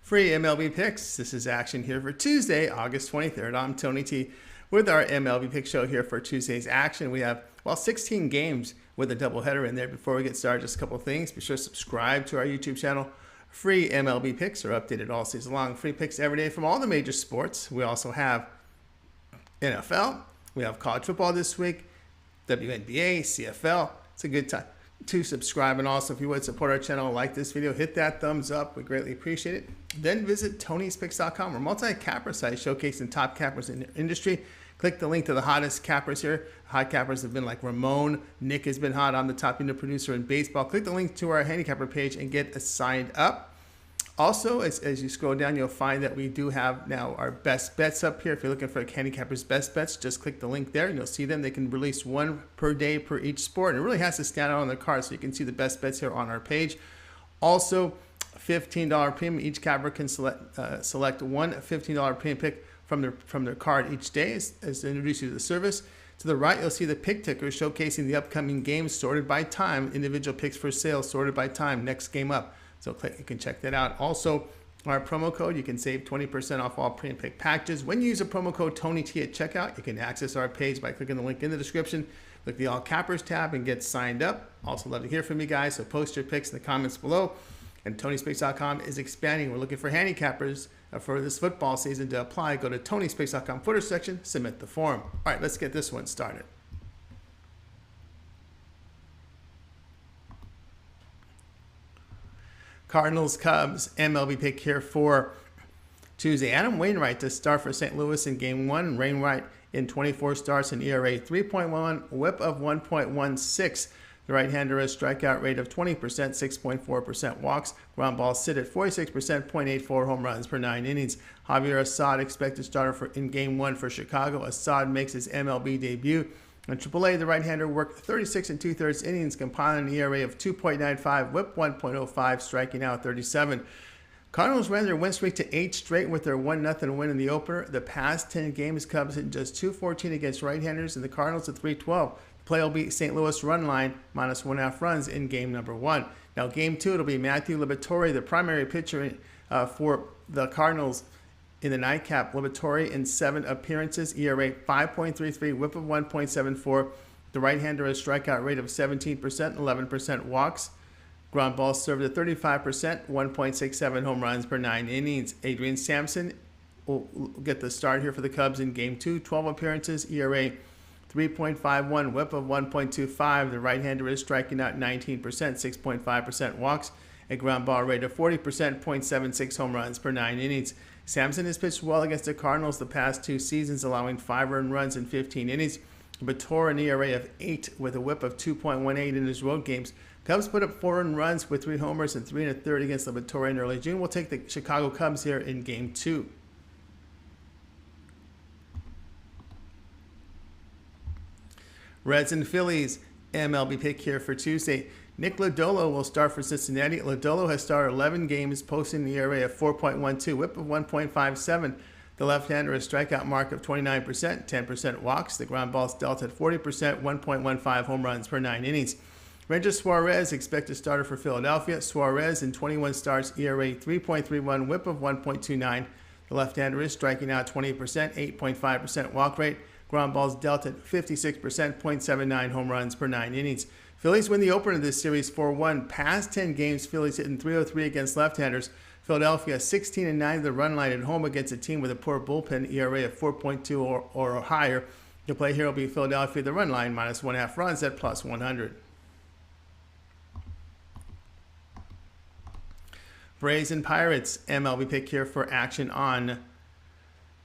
Free MLB picks. This is action here for Tuesday, August 23rd. I'm Tony T with our MLB pick show here for Tuesday's action. We have, 16 games with a doubleheader in there. Before we get started, just a couple of things. Be sure to subscribe to our YouTube channel. Free MLB picks are updated all season long. Free picks every day from all the major sports. We also have NFL. We have college football this week, WNBA, CFL. It's a good time to subscribe, and also if you would support our channel, like this video, hit that thumbs up. We greatly appreciate it. Then visit Tony'sPicks.com. We're a multi-capper site showcasing top cappers in the industry. Click the link to the hottest cappers here. Hot cappers have been like Ramon. Nick has been hot. I'm the top unit producer in baseball. Click the link to our handicapper page and get signed up. Also, as you scroll down, you'll find that we do have now our best bets up here. If you're looking for handicappers' best bets, just click the link there and you'll see them. They can release one per day per each sport. And it really has to stand out on the card, so you can see the best bets here on our page. Also, $15 premium. Each capper can select one $15 premium pick from their card each day as they introduce you to the service. To the right, you'll see the pick ticker showcasing the upcoming games sorted by time. Individual picks for sale sorted by time. Next game up. So you can check that out. Also, our promo code, you can save 20% off all premium pick packages. When you use a promo code TonyT at checkout, you can access our page by clicking the link in the description. Click the All Cappers tab and get signed up. Also love to hear from you guys, so post your picks in the comments below. And Tony'sPicks.com is expanding. We're looking for handicappers for this football season to apply. Go to Tony'sPicks.com footer section, submit the form. All right, let's get this one started. Cardinals, Cubs, MLB pick here for Tuesday. Adam Wainwright to start for St. Louis in Game 1. Wainwright in 24 starts, an ERA 3.1, whip of 1.16. The right-hander has strikeout rate of 20%, 6.4% walks. Ground balls sit at 46%, 0.84 home runs per 9 innings. Javier Assad expected starter in Game 1 for Chicago. Assad makes his MLB debut. In AAA, the right-hander worked 36 2/3 innings, compiling an ERA of 2.95, whip 1.05, striking out 37. Cardinals ran their win streak to 8 straight with their 1-0 win in the opener. The past 10 games, Cubs hit just .214 against right-handers, and the Cardinals at .312. The play will be St. Louis run line minus 1.5 runs in game number 1. Now, game 2, it'll be Matthew Liberatore, the primary pitcher for the Cardinals. In the nightcap, Liberatore in 7 appearances, ERA 5.33, whip of 1.74. The right-hander has strikeout rate of 17%, 11% walks. Ground balls served at 35%, 1.67 home runs per 9 innings. Adrian Sampson will get the start here for the Cubs in Game 2, 12 appearances, ERA 3.51, whip of 1.25. The right-hander is striking out 19%, 6.5% walks. A ground ball rate of 40%, 0.76 home runs per 9 innings. Sampson has pitched well against the Cardinals the past 2 seasons, allowing 5 earned runs in 15 innings. Liberatore an ERA of 8 with a whip of 2.18 in his road games. Cubs put up 4 earned runs with 3 homers and 3 1/3 against Liberatore in early June. We'll take the Chicago Cubs here in Game 2. Reds and Phillies, MLB pick here for Tuesday. Nick Lodolo will start for Cincinnati. Lodolo has started 11 games, posting an ERA of 4.12, whip of 1.57. The left-hander has strikeout mark of 29%, 10% walks. The ground ball's dealt at 40%, 1.15 home runs per 9 innings. Ranger Suarez expected starter for Philadelphia. Suarez in 21 starts, ERA 3.31, whip of 1.29. The left-hander is striking out 20%, 8.5% walk rate. Ground balls dealt at 56%, 0.79 home runs per 9 innings. Phillies win the opener of this series 4-1. Past 10 games, Phillies hitting .303 against left-handers. Philadelphia 16-9 the run line at home against a team with a poor bullpen ERA of 4.2 or higher. The play here will be Philadelphia the run line minus 1.5 runs at plus 100. Braves and Pirates, MLB pick here for action on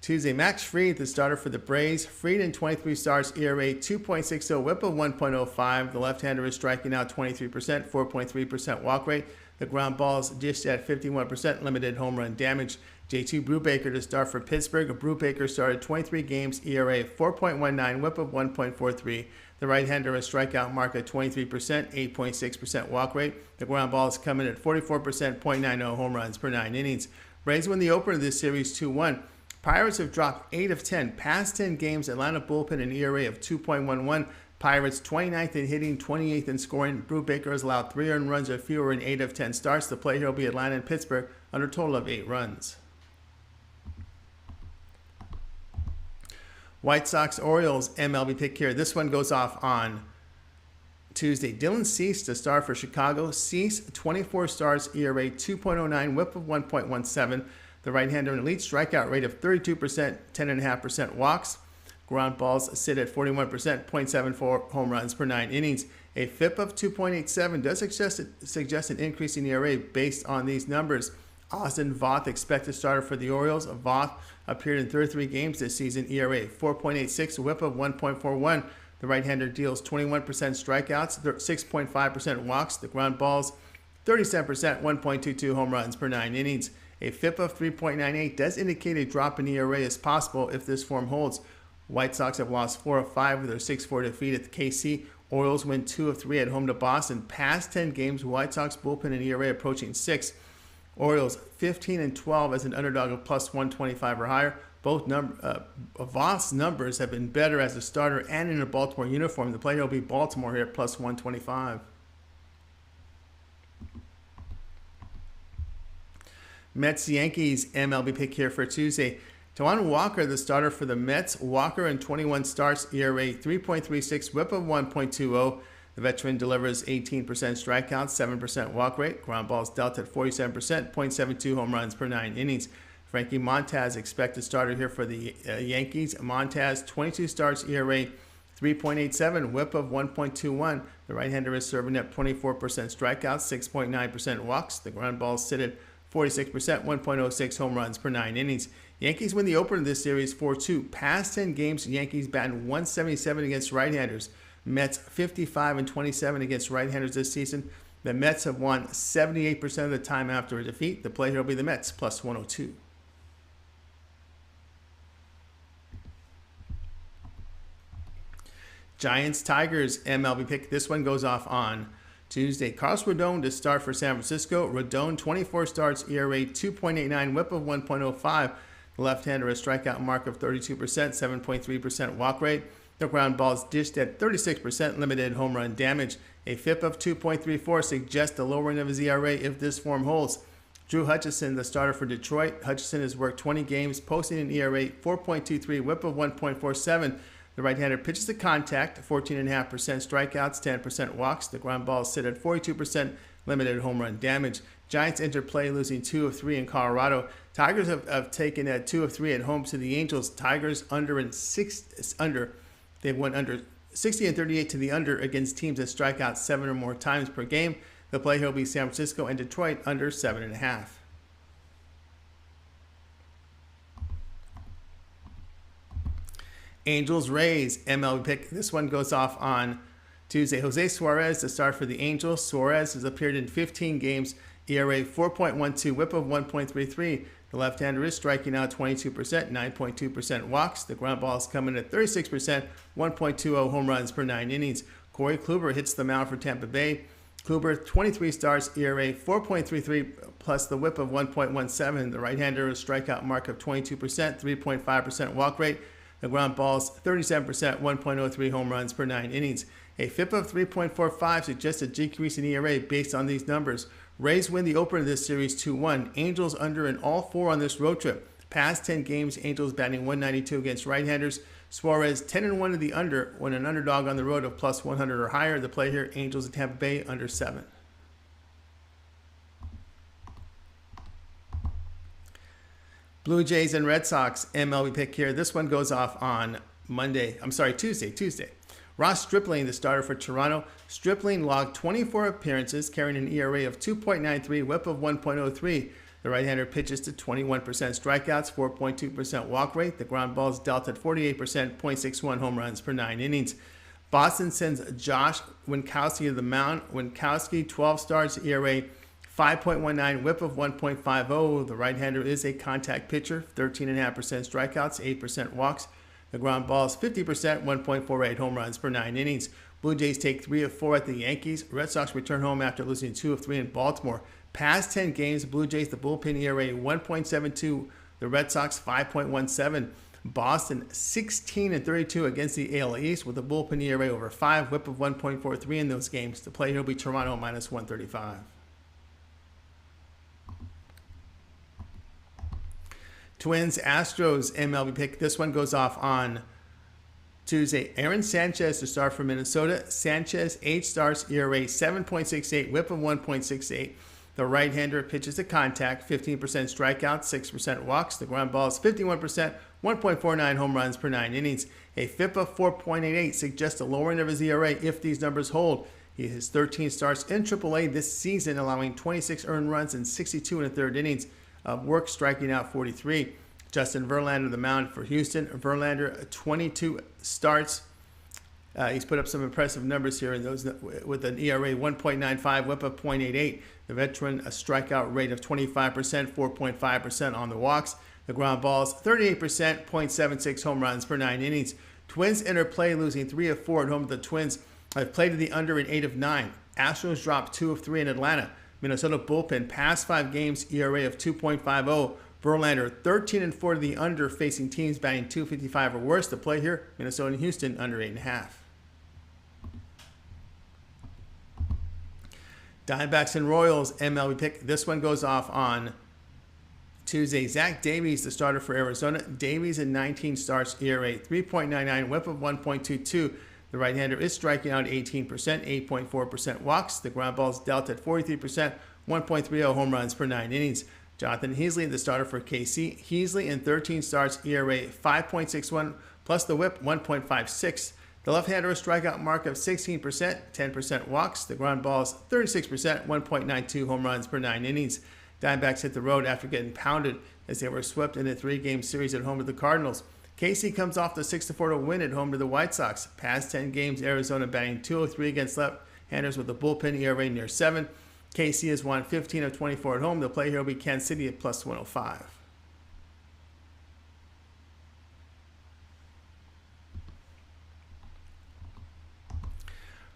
Tuesday. Max Fried, the starter for the Braves. Fried in 23 starts, ERA 2.60, whip of 1.05. The left-hander is striking out 23%, 4.3% walk rate. The ground balls dished at 51%, limited home run damage. J.T. Brubaker to start for Pittsburgh. Brubaker started 23 games, ERA 4.19, whip of 1.43. The right-hander has strikeout mark at 23%, 8.6% walk rate. The ground balls come in at 44%, 0.90 home runs per 9 innings. Braves win the opener of this series 2-1. Pirates have dropped 8 of 10. Past 10 games, Atlanta bullpen an ERA of 2.11. Pirates 29th in hitting, 28th in scoring. Brubaker has allowed 3 earned runs or fewer in 8 of 10 starts. The play here will be Atlanta and Pittsburgh under a total of 8 runs. White Sox Orioles MLB pick here. This one goes off on Tuesday. Dylan Cease to start for Chicago. Cease 24 starts, ERA 2.09, whip of 1.17. The right-hander an elite strikeout rate of 32%, 10.5% walks. Ground balls sit at 41%, 0.74 home runs per 9 innings. A FIP of 2.87 does suggest an increase in ERA based on these numbers. Austin Voth, expected starter for the Orioles. Voth appeared in 33 games this season, ERA 4.86, whip of 1.41. The right-hander deals 21% strikeouts, 6.5% walks. The ground balls 37%, 1.22 home runs per 9 innings. A FIP of 3.98 does indicate a drop in ERA is possible if this form holds. White Sox have lost 4 of 5 with their 6-4 defeat at the KC. Orioles win 2 of 3 at home to Boston. Past 10 games, White Sox bullpen and ERA approaching 6. Orioles 15 and 12 as an underdog of plus 125 or higher. Both Voth's numbers have been better as a starter and in a Baltimore uniform. The play will be Baltimore here at plus 125. Mets Yankees MLB pick here for Tuesday. Taijuan Walker, the starter for the Mets. Walker in 21 starts, ERA 3.36, whip of 1.20. The veteran delivers 18% strikeouts, 7% walk rate. Ground balls dealt at 47%, 0.72 home runs per 9 innings. Frankie Montas, expected starter here for the Yankees. Montas, 22 starts, ERA 3.87, whip of 1.21. The right-hander is serving at 24% strikeouts, 6.9% walks. The ground balls sit at 46%, 1.06 home runs per 9 innings. Yankees win the opener of this series 4-2. Past 10 games, Yankees batting 177 against right-handers. Mets 55 and 27 against right-handers this season. The Mets have won 78% of the time after a defeat. The play here will be the Mets plus 102. Giants Tigers MLB pick. This one goes off on Tuesday. Carlos Rodon to start for San Francisco. Rodon 24 starts, ERA 2.89, whip of 1.05. The left-hander a strikeout mark of 32%, 7.3% walk rate. The ground balls dished at 36%, limited home run damage. A FIP of 2.34 suggests the lowering of his ERA if this form holds. Drew Hutchison, the starter for Detroit. Hutchison has worked 20 games, posting an ERA 4.23, whip of 1.47. The right-hander pitches to contact, 14.5% strikeouts, 10% walks. The ground balls sit at 42%, limited home run damage. Giants interplay, losing 2 of 3 in Colorado. Tigers have taken 2 of 3 at home to the Angels. Tigers They've won under 60 and 38 to the under against teams that strike out 7 or more times per game. The play here will be San Francisco and Detroit under 7.5. Angels Rays MLB pick. This one goes off on Tuesday. Jose Suarez to start for the Angels. Suarez has appeared in 15 games, ERA 4.12, whip of 1.33. The left-hander is striking out 22%, 9.2% walks. The ground balls come in at 36%, 1.20 home runs per 9 innings. Corey Kluber hits the mound for Tampa Bay. Kluber, 23 starts, ERA 4.33 plus the whip of 1.17. The right-hander a strikeout mark of 22%, 3.5% walk rate. The ground balls 37%, 1.03 home runs per 9 innings. A FIP of 3.45 suggests a decrease in ERA based on these numbers. Rays win the opener of this series 2-1. Angels under in all 4 on this road trip. Past 10 games, Angels batting 192 against right-handers. Suarez 10-1 to the under when an underdog on the road of plus 100 or higher. The play here, Angels at Tampa Bay under 7. Blue Jays and Red Sox MLB pick here. This one goes off on Tuesday. Ross Stripling, the starter for Toronto. Stripling logged 24 appearances, carrying an ERA of 2.93, whip of 1.03. The right-hander pitches to 21% strikeouts, 4.2% walk rate. The ground balls dealt at 48%, 0.61 home runs per 9 innings. Boston sends Josh Winkowski to the mound. Winkowski, 12 starts, ERA 5.19, whip of 1.50. The right-hander is a contact pitcher, 13.5% strikeouts, 8% walks. The ground balls 50%, 1.48 home runs per 9 innings. Blue Jays take 3 of 4 at the Yankees. Red Sox return home after losing 2 of 3 in Baltimore. Past 10 games, Blue Jays, the bullpen ERA 1.72. The Red Sox 5.17. Boston 16-32 against the AL East with a bullpen ERA over 5, whip of 1.43 in those games. The play here will be Toronto minus 135. Twins, Astros, MLB pick. This one goes off on Tuesday. Aaron Sanchez to start for Minnesota. Sanchez, 8 starts, ERA 7.68, whip of 1.68. The right-hander pitches to contact, 15% strikeouts, 6% walks. The ground ball is 51%, 1.49 home runs per 9 innings. A FIP of 4.88 suggests a lowering of his ERA if these numbers hold. He has 13 starts in AAA this season, allowing 26 earned runs in 62 1/3 innings of work, striking out 43. Justin Verlander, the mound for Houston. Verlander, 22 starts. He's put up some impressive numbers here in those with an ERA 1.95, whip of 0.88. The veteran, a strikeout rate of 25%, 4.5% on the walks. The ground balls, 38%, 0.76 home runs per 9 innings. Twins enter play, losing 3 of 4 at home. The Twins have played to the under in 8 of 9. Astros dropped 2 of 3 in Atlanta. Minnesota bullpen, past 5 games, ERA of 2.50. Verlander, 13-4 to the under, facing teams batting .255 or worse. The play here, Minnesota and Houston, under 8.5. Diamondbacks and Royals, MLB pick. This one goes off on Tuesday. Zach Davies, the starter for Arizona. Davies in 19 starts, ERA 3.99, whip of 1.22. The right-hander is striking out 18%, 8.4% walks. The ground ball is dealt at 43%, 1.30 home runs per 9 innings. Jonathan Heasley, the starter for KC. Heasley in 13 starts, ERA 5.61, plus the whip 1.56. The left-hander a strikeout mark of 16%, 10% walks. The ground ball is 36%, 1.92 home runs per 9 innings. Diamondbacks hit the road after getting pounded as they were swept in a 3-game series at home to the Cardinals. KC comes off the 6-4 win at home to the White Sox. Past 10 games, Arizona batting .203 against left-handers with a bullpen ERA near 7. KC has won 15 of 24 at home. The play here will be Kansas City at plus 105.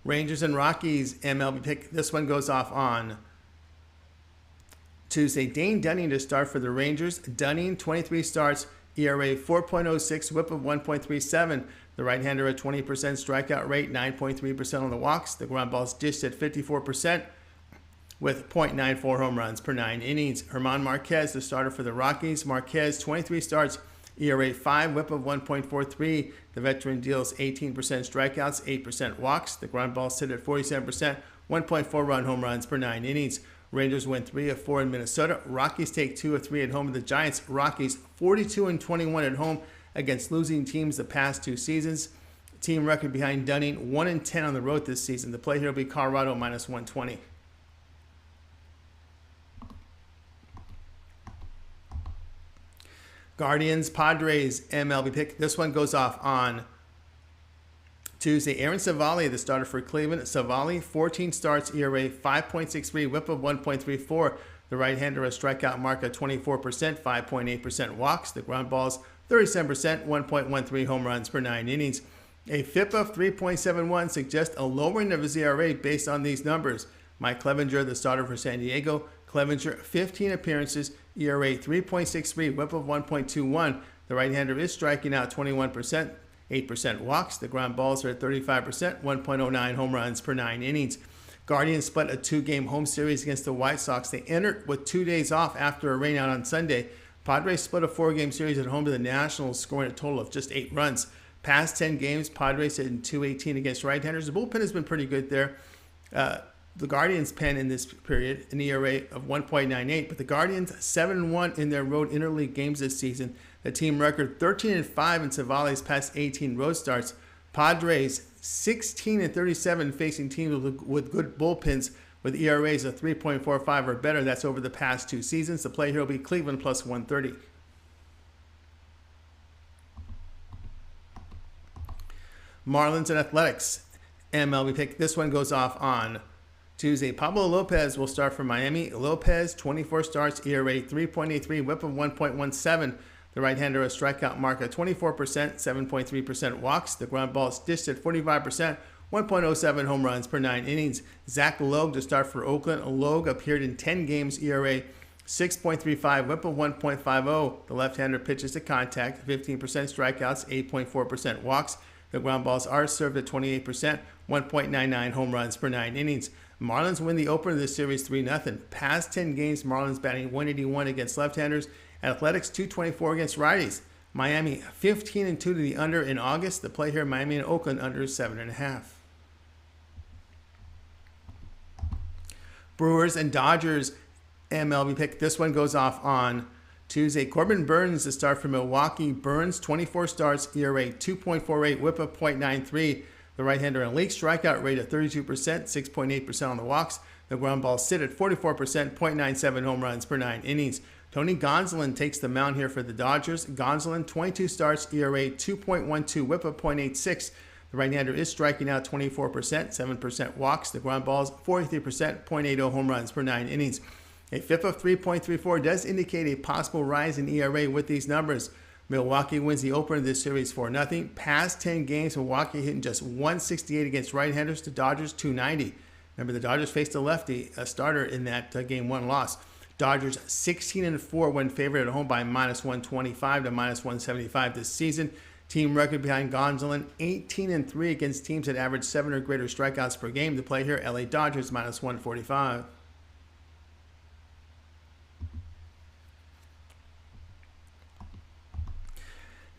Rangers and Rockies, MLB pick. This one goes off on Tuesday. Dane Dunning to start for the Rangers. Dunning, 23 starts, ERA 4.06, whip of 1.37. The right-hander a 20% strikeout rate, 9.3% on the walks. The ground ball is dished at 54% with .94 home runs per 9 innings. German Marquez, the starter for the Rockies. Marquez, 23 starts, ERA 5, whip of 1.43. The veteran deals 18% strikeouts, 8% walks. The ground ball sit at 47%, 1.4 run home runs per 9 innings. Rangers win 3 of 4 in Minnesota. Rockies take 2 of 3 at home to the Giants. Rockies 42-21 at home against losing teams the past 2 seasons. Team record behind Dunning, 1-10 on the road this season. The play here will be Colorado minus 120. Guardians, Padres, MLB pick. This one goes off on Tuesday. Aaron Savali, the starter for Cleveland. Savali, 14 starts, ERA 5.63, whip of 1.34. The right-hander a strikeout mark of 24%, 5.8% walks. The ground balls 37%, 1.13 home runs per 9 innings. A FIP of 3.71 suggests a lowering of his ERA based on these numbers. Mike Clevinger, the starter for San Diego. Clevinger, 15 appearances, ERA 3.63, whip of 1.21. The right-hander is striking out 21%, 8% walks. The ground balls are at 35%, 1.09 home runs per 9 innings. Guardians split a 2-game home series against the White Sox. They entered with 2 days off after a rainout on Sunday. Padres split a 4-game series at home to the Nationals, scoring a total of just 8 runs. Past 10 games, Padres hit in .218 against right-handers. The bullpen has been pretty good there. The Guardians pen in this period an ERA of 1.98, but the Guardians 7-1 in their road interleague games this season. The team record 13-5 in Savali's past 18 road starts. Padres 16-37 facing teams with good bullpens with ERAs of 3.45 or better. That's over the past 2 seasons. The play here will be Cleveland plus 130. Marlins and Athletics, MLB pick. This one goes off on Tuesday. Pablo Lopez will start for Miami. Lopez, 24 starts, ERA 3.83, whip of 1.17. The right-hander a strikeout mark of 24%, 7.3% walks. The ground ball is dished at 45%, 1.07 home runs per 9 innings. Zach Logue to start for Oakland. Logue appeared in 10 games, ERA 6.35 whip of 1.50. The left-hander pitches to contact, 15% strikeouts, 8.4% walks. The ground balls are served at 28%, 1.99 home runs per 9 innings. Marlins win the opener of this series 3-0. Past 10 games, Marlins batting 181 against left-handers. Athletics 224 against righties. Miami 15-2 to the under in August. The play here, Miami and Oakland under 7.5. Brewers and Dodgers MLB pick. This one goes off on Tuesday. Corbin Burns, the start for Milwaukee. Burns, 24 starts, ERA 2.48, whip of 0.93. The right-hander in league strikeout rate of 32%, 6.8% on the walks. The ground balls sit at 44%, 0.97 home runs per 9 innings. Tony Gonsolin takes the mound here for the Dodgers. Gonsolin, 22 starts, ERA 2.12, whip of 0.86. The right-hander is striking out 24%, 7% walks. The ground balls 43%, 0.80 home runs per 9 innings. A FIP of 3.34 does indicate a possible rise in ERA with these numbers. Milwaukee wins the opener of this series 4-0. Past 10 games, Milwaukee hitting just 168 against right-handers to Dodgers 290. Remember, the Dodgers faced a lefty, a starter in that Game 1 loss. Dodgers 16-4 when favored at home by -125 to -175 this season. Team record behind Gonsolin, 18-3 against teams that average 7 or greater strikeouts per game. The play here, LA Dodgers -145.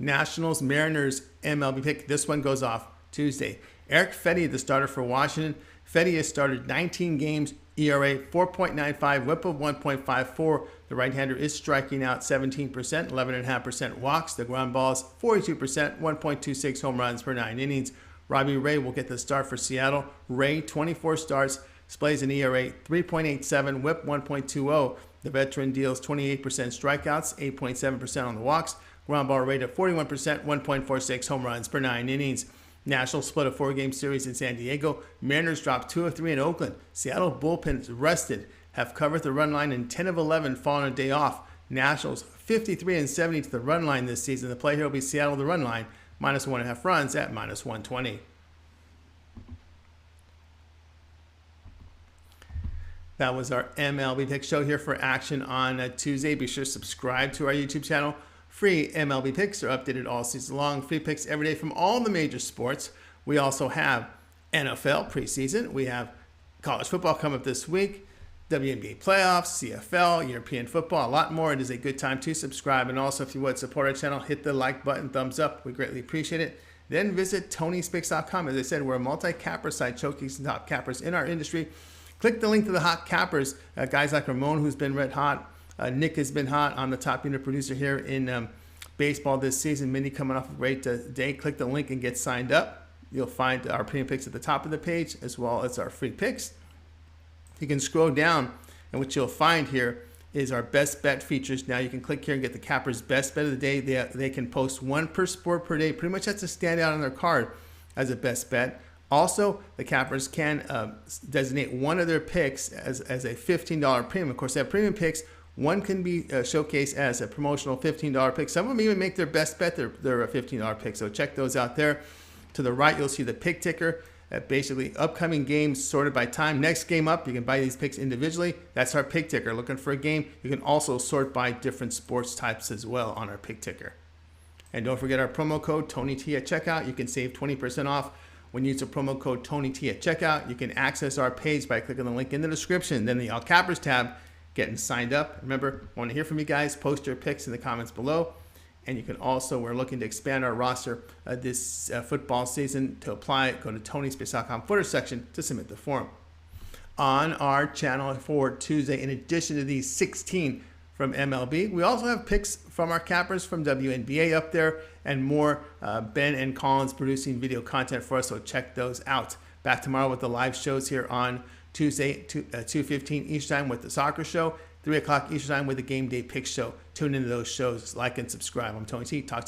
Nationals Mariners MLB pick. This one goes off Tuesday. Eric Fedde, the starter for Washington. Fedde has started 19 games, ERA 4.95, whip of 1.54. The right-hander is striking out 17%, 11.5% walks. The ground balls 42%, 1.26 home runs per 9 innings. Robbie Ray will get the start for Seattle. Ray, 24 starts, displays an ERA 3.87, whip 1.20. The veteran deals 28% strikeouts, 8.7% on the walks. Ground ball rate of 41%, 1.46 home runs per 9 innings. Nationals split a 4-game series in San Diego. Mariners dropped 2 of 3 in Oakland. Seattle bullpen is rested, have covered the run line in 10 of 11 following a day off. Nationals 53-70 to the run line this season. The play here will be Seattle the run line, -1.5 runs at -120. That was our MLB Pick Show here for action on Tuesday. Be sure to subscribe to our YouTube channel. Free MLB picks are updated all season long. Free picks every day from all the major sports. We also have NFL preseason. We have college football coming up this week, WNBA playoffs, CFL, European football, a lot more. It is a good time to subscribe. And also, if you would support our channel, hit the like button, thumbs up. We greatly appreciate it. Then visit TonySpicks.com. As I said, we're a multi-capper site showcasing top cappers in our industry. Click the link to the hot cappers. Guys like Ramon, who's been red hot. Nick has been hot. I'm the top unit producer here in baseball this season. Minnie coming off a great day. Click the link and get signed up. You'll find our premium picks at the top of the page as well as our free picks. You can scroll down, and what you'll find here is our best bet features. Now you can click here and get the cappers' best bet of the day. They can post 1 per sport per day. Pretty much has to stand out on their card as a best bet. Also, the cappers can designate one of their picks as a $15 premium. Of course, they have premium picks. One can be showcased as a promotional $15 pick. Some of them even make their best bet their $15 pick. So check those out there. To the right, you'll see the pick ticker. Basically, upcoming games sorted by time. Next game up, you can buy these picks individually. That's our pick ticker. Looking for a game, you can also sort by different sports types as well on our pick ticker. And don't forget our promo code TonyT at checkout. You can save 20% off when you use the promo code TonyT at checkout. You can access our page by clicking the link in the description. Then the All Cappers tab, getting signed up. Remember, I want to hear from you guys. Post your picks in the comments below. And you can also, we're looking to expand our roster this football season. To apply, go to TonySpace.com footer section to submit the form. On our channel for Tuesday, in addition to these 16 from MLB, we also have picks from our cappers from WNBA up there and more. Ben and Collins producing video content for us, so check those out. Back tomorrow with the live shows here on Tuesday, 2:15 Eastern Time with the soccer show, 3 o'clock Eastern Time with the game day pick show. Tune into those shows. Like and subscribe. I'm Tony T. Talk to you.